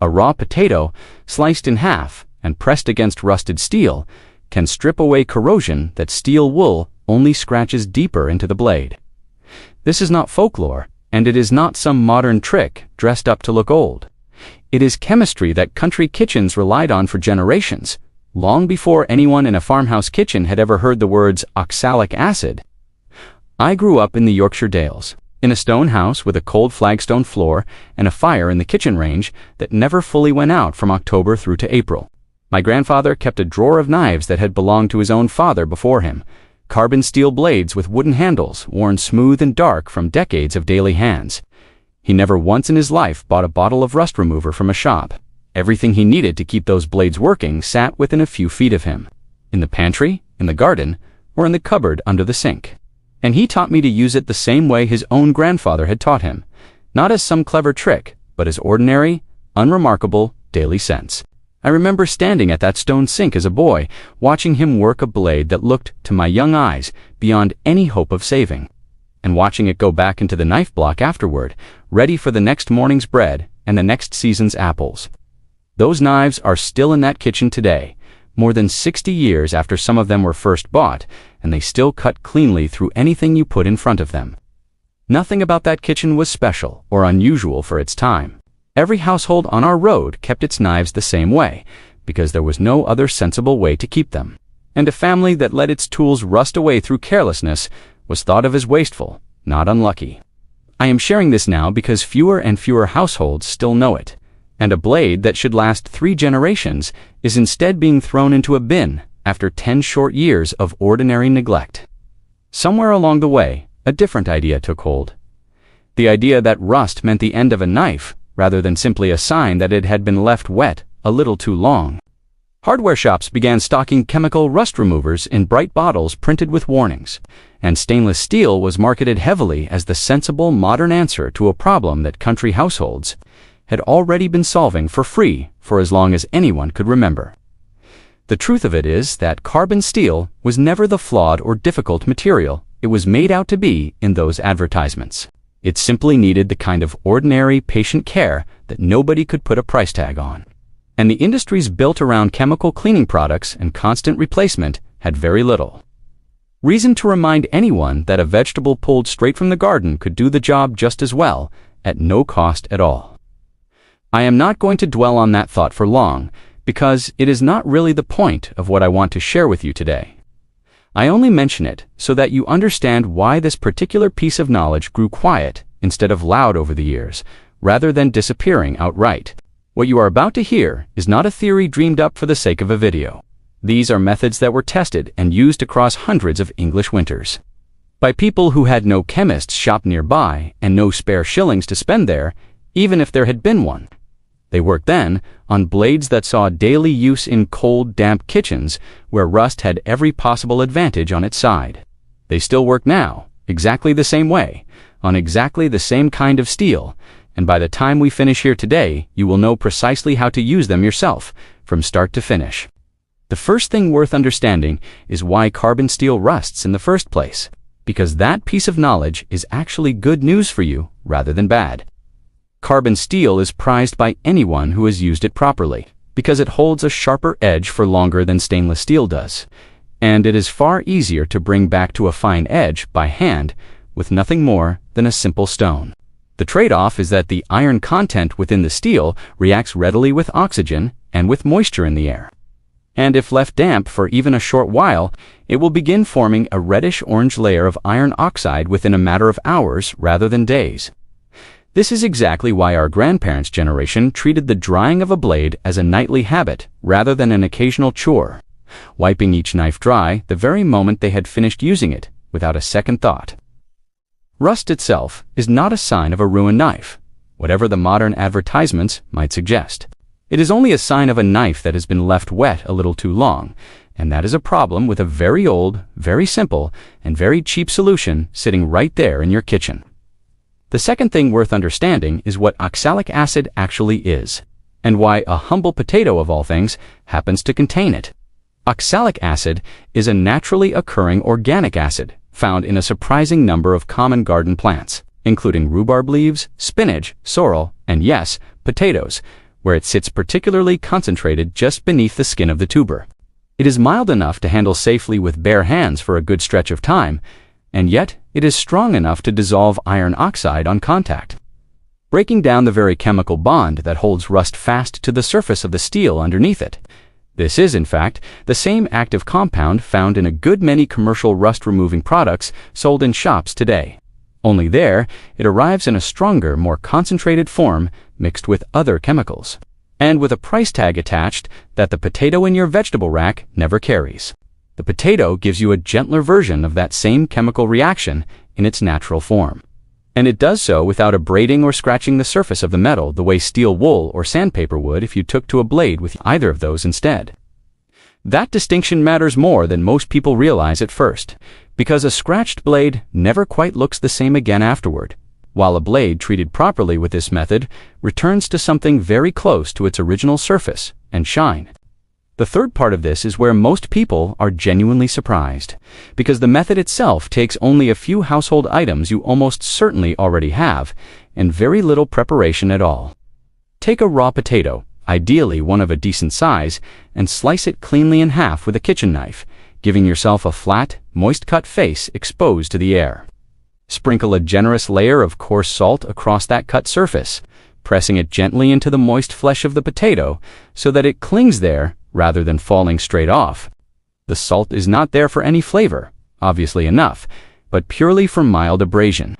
A raw potato, sliced in half and pressed against rusted steel, can strip away corrosion that steel wool only scratches deeper into the blade. This is not folklore, and it is not some modern trick dressed up to look old. It is chemistry that country kitchens relied on for generations, long before anyone in a farmhouse kitchen had ever heard the words oxalic acid. I grew up in the Yorkshire Dales, in a stone house with a cold flagstone floor and a fire in the kitchen range that never fully went out from October through to April. My grandfather kept a drawer of knives that had belonged to his own father before him, carbon steel blades with wooden handles worn smooth and dark from decades of daily hands. He never once in his life bought a bottle of rust remover from a shop. Everything he needed to keep those blades working sat within a few feet of him, in the pantry, in the garden, or in the cupboard under the sink. And he taught me to use it the same way his own grandfather had taught him, not as some clever trick, but as ordinary, unremarkable daily sense. I remember standing at that stone sink as a boy, watching him work a blade that looked, to my young eyes, beyond any hope of saving, and watching it go back into the knife block afterward, ready for the next morning's bread and the next season's apples. Those knives are still in that kitchen today, more than 60 years after some of them were first bought, and they still cut cleanly through anything you put in front of them. Nothing about that kitchen was special or unusual for its time. Every household on our road kept its knives the same way, because there was no other sensible way to keep them. And a family that let its tools rust away through carelessness was thought of as wasteful, not unlucky. I am sharing this now because fewer and fewer households still know it, and a blade that should last 3 generations is instead being thrown into a bin after 10 short years of ordinary neglect. Somewhere along the way, a different idea took hold. The idea that rust meant the end of a knife, rather than simply a sign that it had been left wet a little too long. Hardware shops began stocking chemical rust removers in bright bottles printed with warnings, and stainless steel was marketed heavily as the sensible modern answer to a problem that country households had already been solving for free for as long as anyone could remember. The truth of it is that carbon steel was never the flawed or difficult material it was made out to be in those advertisements. It simply needed the kind of ordinary, patient care that nobody could put a price tag on. And the industries built around chemical cleaning products and constant replacement had very little. Reason to remind anyone that a vegetable pulled straight from the garden could do the job just as well, at no cost at all. I am not going to dwell on that thought for long, because it is not really the point of what I want to share with you today. I only mention it so that you understand why this particular piece of knowledge grew quiet instead of loud over the years, rather than disappearing outright. What you are about to hear is not a theory dreamed up for the sake of a video. These are methods that were tested and used across hundreds of English winters, by people who had no chemist's shop nearby and no spare shillings to spend there, even if there had been one. They worked then on blades that saw daily use in cold, damp kitchens where rust had every possible advantage on its side. They still work now, exactly the same way, on exactly the same kind of steel, and by the time we finish here today, you will know precisely how to use them yourself, from start to finish. The first thing worth understanding is why carbon steel rusts in the first place, because that piece of knowledge is actually good news for you rather than bad. Carbon steel is prized by anyone who has used it properly, because it holds a sharper edge for longer than stainless steel does, and it is far easier to bring back to a fine edge by hand with nothing more than a simple stone. The trade-off is that the iron content within the steel reacts readily with oxygen and with moisture in the air. And if left damp for even a short while, it will begin forming a reddish-orange layer of iron oxide within a matter of hours rather than days. This is exactly why our grandparents' generation treated the drying of a blade as a nightly habit rather than an occasional chore, wiping each knife dry the very moment they had finished using it without a second thought. Rust itself is not a sign of a ruined knife, whatever the modern advertisements might suggest. It is only a sign of a knife that has been left wet a little too long, and that is a problem with a very old, very simple, and very cheap solution sitting right there in your kitchen. The second thing worth understanding is what oxalic acid actually is, and why a humble potato of all things happens to contain it. Oxalic acid is a naturally occurring organic acid found in a surprising number of common garden plants, including rhubarb leaves, spinach, sorrel, and yes, potatoes, where it sits particularly concentrated just beneath the skin of the tuber. It is mild enough to handle safely with bare hands for a good stretch of time, and yet it is strong enough to dissolve iron oxide on contact, breaking down the very chemical bond that holds rust fast to the surface of the steel underneath it. This is, in fact, the same active compound found in a good many commercial rust-removing products sold in shops today. Only there, it arrives in a stronger, more concentrated form mixed with other chemicals, and with a price tag attached that the potato in your vegetable rack never carries. The potato gives you a gentler version of that same chemical reaction in its natural form. And it does so without abrading or scratching the surface of the metal the way steel wool or sandpaper would if you took to a blade with either of those instead. That distinction matters more than most people realize at first, because a scratched blade never quite looks the same again afterward, while a blade treated properly with this method returns to something very close to its original surface and shine. The third part of this is where most people are genuinely surprised, because the method itself takes only a few household items you almost certainly already have, and very little preparation at all. Take a raw potato, ideally one of a decent size, and slice it cleanly in half with a kitchen knife, giving yourself a flat, moist-cut face exposed to the air. Sprinkle a generous layer of coarse salt across that cut surface, pressing it gently into the moist flesh of the potato so that it clings there rather than falling straight off. The salt is not there for any flavor, obviously enough, but purely for mild abrasion,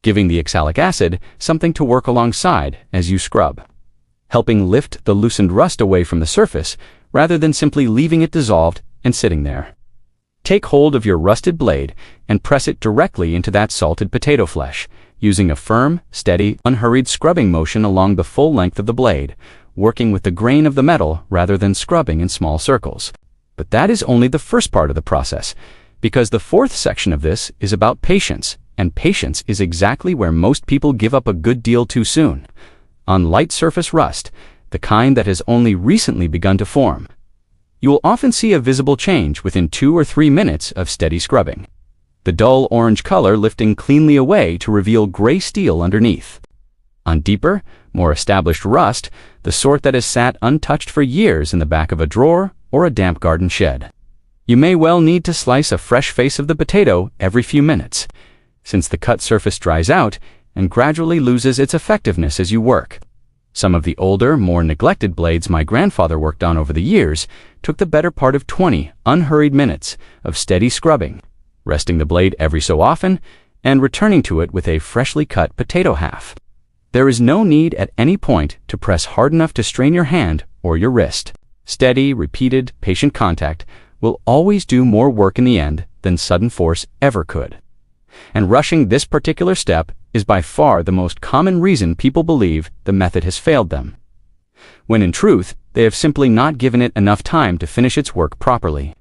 giving the oxalic acid something to work alongside as you scrub, helping lift the loosened rust away from the surface rather than simply leaving it dissolved and sitting there. Take hold of your rusted blade and press it directly into that salted potato flesh, using a firm, steady, unhurried scrubbing motion along the full length of the blade, working with the grain of the metal rather than scrubbing in small circles. But that is only the first part of the process, because the fourth section of this is about patience, and patience is exactly where most people give up a good deal too soon. On light surface rust, the kind that has only recently begun to form, you will often see a visible change within 2 or 3 minutes of steady scrubbing, the dull orange color lifting cleanly away to reveal gray steel underneath. On deeper, more established rust, the sort that has sat untouched for years in the back of a drawer or a damp garden shed, you may well need to slice a fresh face of the potato every few minutes, since the cut surface dries out and gradually loses its effectiveness as you work. Some of the older, more neglected blades my grandfather worked on over the years took the better part of 20 unhurried minutes of steady scrubbing, resting the blade every so often and returning to it with a freshly cut potato half. There is no need at any point to press hard enough to strain your hand or your wrist. Steady, repeated, patient contact will always do more work in the end than sudden force ever could. And rushing this particular step is by far the most common reason people believe the method has failed them, when in truth, they have simply not given it enough time to finish its work properly.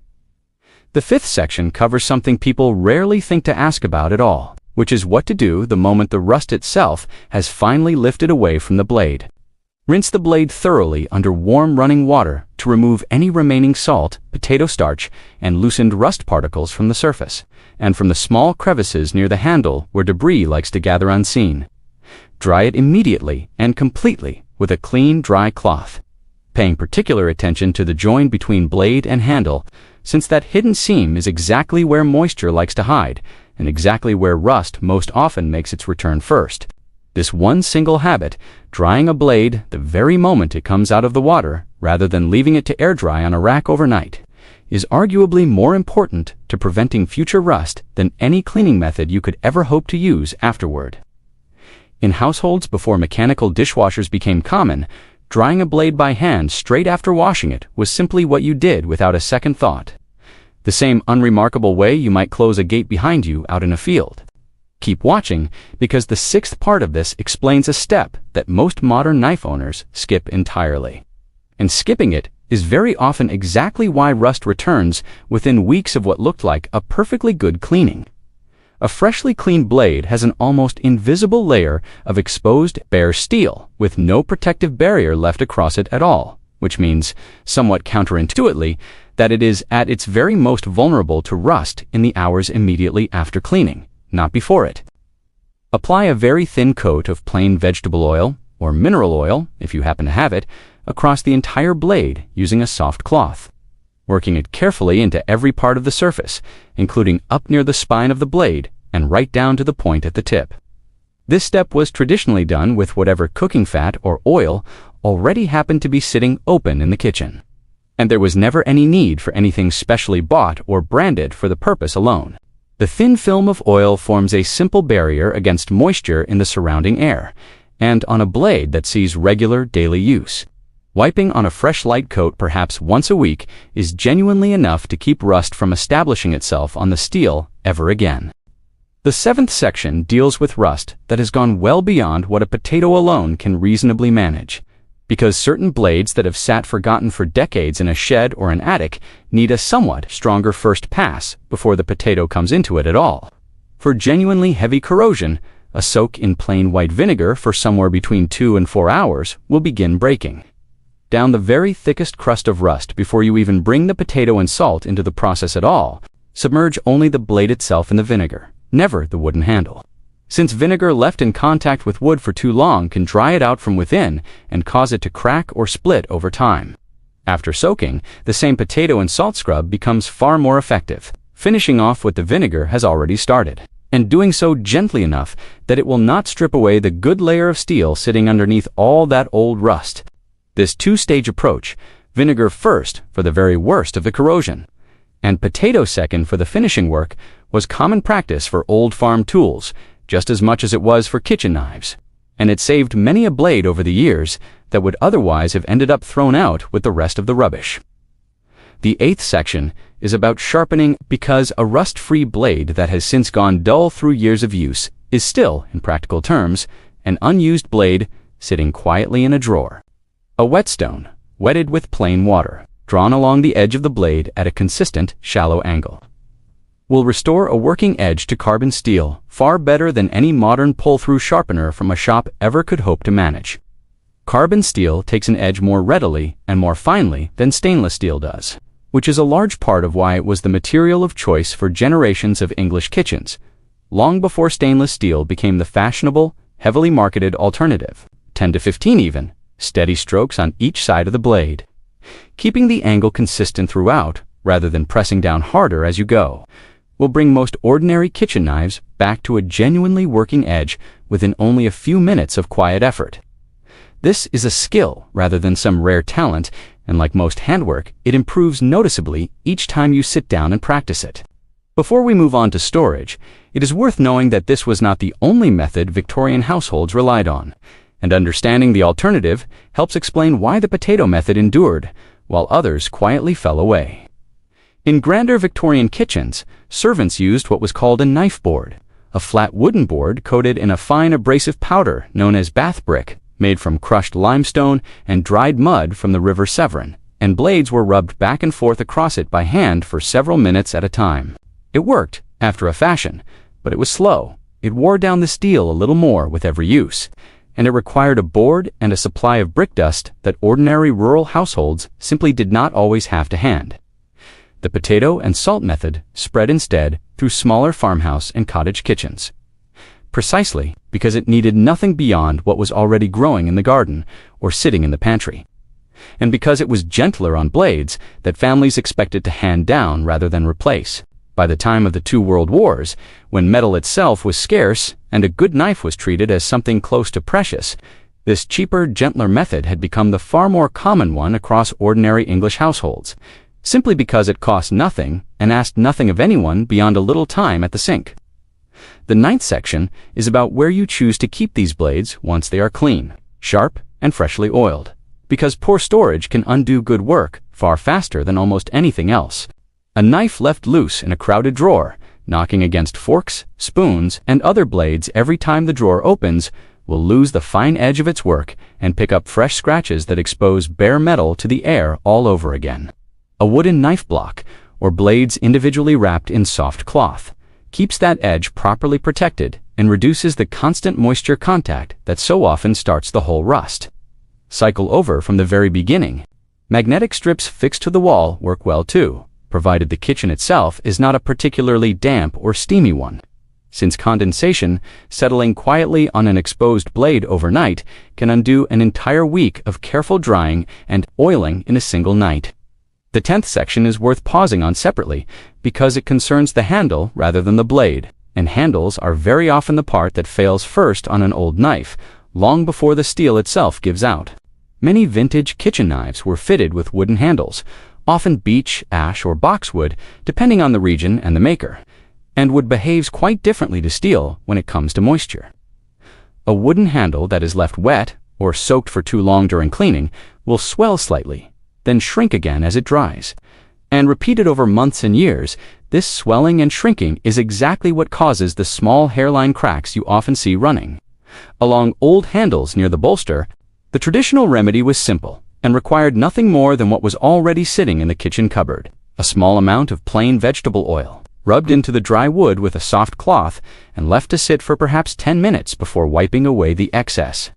The fifth section covers something people rarely think to ask about at all, which is what to do the moment the rust itself has finally lifted away from the blade. Rinse the blade thoroughly under warm running water to remove any remaining salt, potato starch, and loosened rust particles from the surface, and from the small crevices near the handle where debris likes to gather unseen. Dry it immediately and completely with a clean, dry cloth, paying particular attention to the join between blade and handle, since that hidden seam is exactly where moisture likes to hide, and exactly where rust most often makes its return first. This one single habit, drying a blade the very moment it comes out of the water, rather than leaving it to air dry on a rack overnight, is arguably more important to preventing future rust than any cleaning method you could ever hope to use afterward. In households before mechanical dishwashers became common, drying a blade by hand straight after washing it was simply what you did without a second thought. The same unremarkable way you might close a gate behind you out in a field. Keep watching, because the sixth part of this explains a step that most modern knife owners skip entirely. And skipping it is very often exactly why rust returns within weeks of what looked like a perfectly good cleaning. A freshly cleaned blade has an almost invisible layer of exposed bare steel with no protective barrier left across it at all, which means, somewhat counterintuitively, that it is at its very most vulnerable to rust in the hours immediately after cleaning, not before it. Apply a very thin coat of plain vegetable oil, or mineral oil, if you happen to have it, across the entire blade using a soft cloth, working it carefully into every part of the surface, including up near the spine of the blade and right down to the point at the tip. This step was traditionally done with whatever cooking fat or oil already happened to be sitting open in the kitchen, and there was never any need for anything specially bought or branded for the purpose alone. The thin film of oil forms a simple barrier against moisture in the surrounding air, and on a blade that sees regular daily use. Wiping on a fresh light coat perhaps once a week is genuinely enough to keep rust from establishing itself on the steel ever again. The 7th section deals with rust that has gone well beyond what a potato alone can reasonably manage, because certain blades that have sat forgotten for decades in a shed or an attic need a somewhat stronger first pass before the potato comes into it at all. For genuinely heavy corrosion, a soak in plain white vinegar for somewhere between 2 and 4 hours will begin breaking down the very thickest crust of rust before you even bring the potato and salt into the process at all. Submerge only the blade itself in the vinegar, never the wooden handle, since vinegar left in contact with wood for too long can dry it out from within and cause it to crack or split over time. After soaking, the same potato and salt scrub becomes far more effective, finishing off what the vinegar has already started, and doing so gently enough that it will not strip away the good layer of steel sitting underneath all that old rust. This two-stage approach, vinegar first for the very worst of the corrosion, and potato second for the finishing work, was common practice for old farm tools, just as much as it was for kitchen knives, and it saved many a blade over the years that would otherwise have ended up thrown out with the rest of the rubbish. The 8th section is about sharpening, because a rust-free blade that has since gone dull through years of use is still, in practical terms, an unused blade sitting quietly in a drawer. A whetstone, wetted with plain water, drawn along the edge of the blade at a consistent, shallow angle, will restore a working edge to carbon steel far better than any modern pull-through sharpener from a shop ever could hope to manage. Carbon steel takes an edge more readily and more finely than stainless steel does, which is a large part of why it was the material of choice for generations of English kitchens, long before stainless steel became the fashionable, heavily marketed alternative. 10 to 15 even, steady strokes on each side of the blade, keeping the angle consistent throughout rather than pressing down harder as you go, will bring most ordinary kitchen knives back to a genuinely working edge within only a few minutes of quiet effort. This is a skill rather than some rare talent, and like most handwork, it improves noticeably each time you sit down and practice it. Before we move on to storage, it is worth knowing that this was not the only method Victorian households relied on, and understanding the alternative helps explain why the potato method endured, while others quietly fell away. In grander Victorian kitchens, servants used what was called a knife board, a flat wooden board coated in a fine abrasive powder known as bath brick, made from crushed limestone and dried mud from the River Severn, and blades were rubbed back and forth across it by hand for several minutes at a time. It worked, after a fashion, but it was slow. It wore down the steel a little more with every use, and it required a board and a supply of brick dust that ordinary rural households simply did not always have to hand. The potato and salt method spread instead through smaller farmhouse and cottage kitchens, precisely because it needed nothing beyond what was already growing in the garden or sitting in the pantry, and because it was gentler on blades that families expected to hand down rather than replace. By the time of the 2 World Wars, when metal itself was scarce and a good knife was treated as something close to precious, this cheaper, gentler method had become the far more common one across ordinary English households, simply because it cost nothing and asked nothing of anyone beyond a little time at the sink. The 9th section is about where you choose to keep these blades once they are clean, sharp, and freshly oiled, because poor storage can undo good work far faster than almost anything else. A knife left loose in a crowded drawer, knocking against forks, spoons, and other blades every time the drawer opens, will lose the fine edge of its work and pick up fresh scratches that expose bare metal to the air all over again. A wooden knife block, or blades individually wrapped in soft cloth, keeps that edge properly protected and reduces the constant moisture contact that so often starts the whole rust. Cycle over from the very beginning. Magnetic strips fixed to the wall work well too, provided the kitchen itself is not a particularly damp or steamy one. since condensation, settling quietly on an exposed blade overnight, can undo an entire week of careful drying and oiling in a single night. The 10th section is worth pausing on separately because it concerns the handle rather than the blade, and handles are very often the part that fails first on an old knife, long before the steel itself gives out. Many vintage kitchen knives were fitted with wooden handles, often beech, ash, or boxwood, depending on the region and the maker, and wood behaves quite differently to steel when it comes to moisture. A wooden handle that is left wet or soaked for too long during cleaning will swell slightly, then shrink again as it dries. And repeated over months and years, this swelling and shrinking is exactly what causes the small hairline cracks you often see running along old handles near the bolster. The traditional remedy was simple and required nothing more than what was already sitting in the kitchen cupboard: a small amount of plain vegetable oil, rubbed into the dry wood with a soft cloth and left to sit for perhaps 10 minutes before wiping away the excess.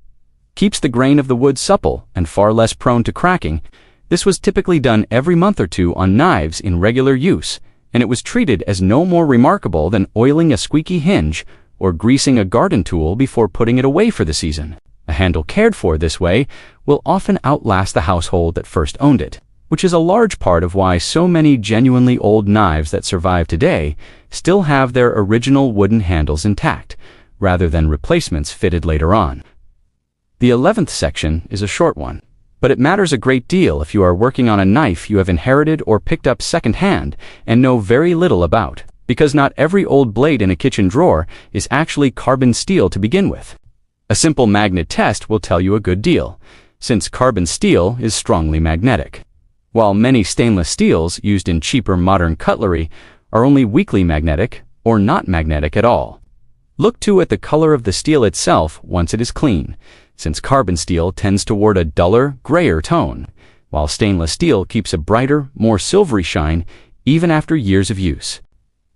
Keeps the grain of the wood supple and far less prone to cracking. This was typically done every month or two on knives in regular use, and it was treated as no more remarkable than oiling a squeaky hinge or greasing a garden tool before putting it away for the season. A handle cared for this way will often outlast the household that first owned it, which is a large part of why so many genuinely old knives that survive today still have their original wooden handles intact, rather than replacements fitted later on. The 11th section is a short one, but it matters a great deal if you are working on a knife you have inherited or picked up second-hand and know very little about, because not every old blade in a kitchen drawer is actually carbon steel to begin with. A simple magnet test will tell you a good deal, since carbon steel is strongly magnetic, while many stainless steels used in cheaper modern cutlery are only weakly magnetic or not magnetic at all. Look too at the color of the steel itself once it is clean, since carbon steel tends toward a duller, grayer tone, while stainless steel keeps a brighter, more silvery shine even after years of use.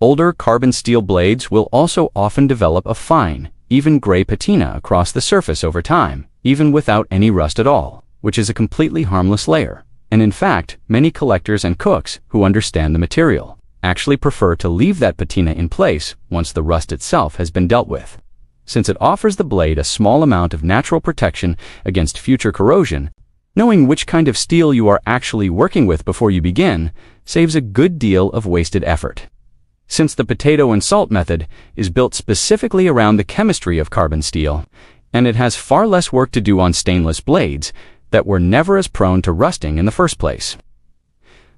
Older carbon steel blades will also often develop a fine, even gray patina across the surface over time, even without any rust at all, which is a completely harmless layer. And in fact, many collectors and cooks who understand the material actually prefer to leave that patina in place once the rust itself has been dealt with, since it offers the blade a small amount of natural protection against future corrosion. Knowing which kind of steel you are actually working with before you begin saves a good deal of wasted effort. Since the potato and salt method is built specifically around the chemistry of carbon steel, and it has far less work to do on stainless blades that were never as prone to rusting in the first place.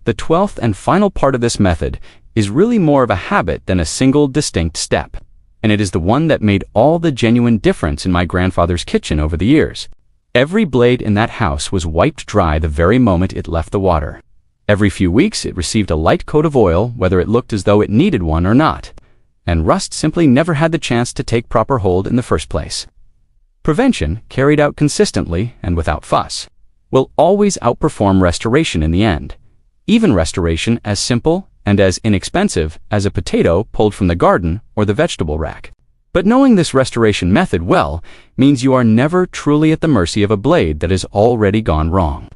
The 12th and final part of this method is really more of a habit than a single distinct step, and it is the one that made all the genuine difference in my grandfather's kitchen over the years. Every blade in that house was wiped dry the very moment it left the water. Every few weeks it received a light coat of oil, whether it looked as though it needed one or not, and rust simply never had the chance to take proper hold in the first place. Prevention, carried out consistently and without fuss, will always outperform restoration in the end, even restoration as simple and as inexpensive as a potato pulled from the garden or the vegetable rack. But knowing this restoration method well means you are never truly at the mercy of a blade that has already gone wrong.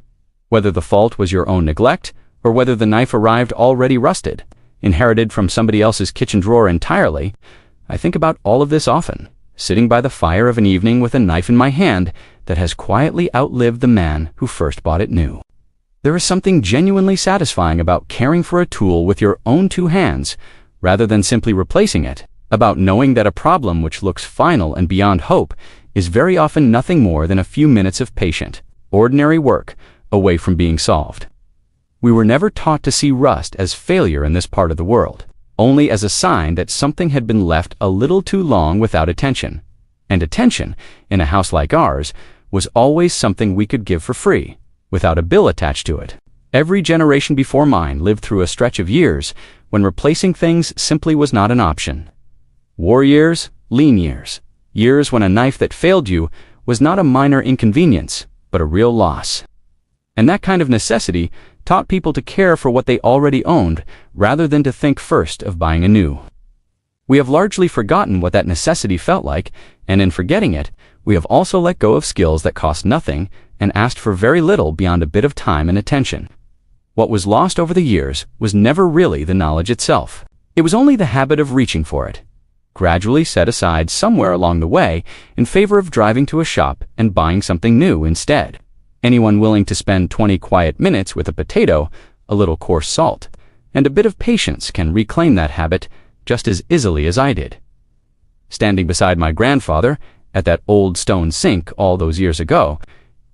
Whether the fault was your own neglect, or whether the knife arrived already rusted, inherited from somebody else's kitchen drawer entirely, I think about all of this often, sitting by the fire of an evening with a knife in my hand that has quietly outlived the man who first bought it new. There is something genuinely satisfying about caring for a tool with your own two hands, rather than simply replacing it, about knowing that a problem which looks final and beyond hope is very often nothing more than a few minutes of patient, ordinary work away from being solved. We were never taught to see rust as failure in this part of the world, only as a sign that something had been left a little too long without attention. And attention, in a house like ours, was always something we could give for free, without a bill attached to it. Every generation before mine lived through a stretch of years when replacing things simply was not an option. War years, lean years, years when a knife that failed you was not a minor inconvenience, but a real loss. And that kind of necessity taught people to care for what they already owned rather than to think first of buying a new. We have largely forgotten what that necessity felt like, and in forgetting it, we have also let go of skills that cost nothing and asked for very little beyond a bit of time and attention. What was lost over the years was never really the knowledge itself. It was only the habit of reaching for it. gradually set aside somewhere along the way in favor of driving to a shop and buying something new instead. Anyone willing to spend 20 quiet minutes with a potato, a little coarse salt, and a bit of patience can reclaim that habit just as easily as I did. Standing beside my grandfather at that old stone sink all those years ago,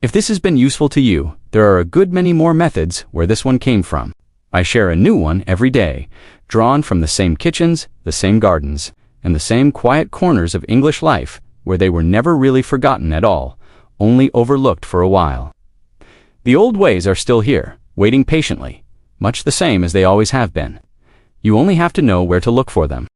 if this has been useful to you, there are a good many more methods where this one came from. I share a new one every day, drawn from the same kitchens, the same gardens, and the same quiet corners of English life where they were never really forgotten at all, only overlooked for a while. The old ways are still here, waiting patiently, much the same as they always have been. You only have to know where to look for them.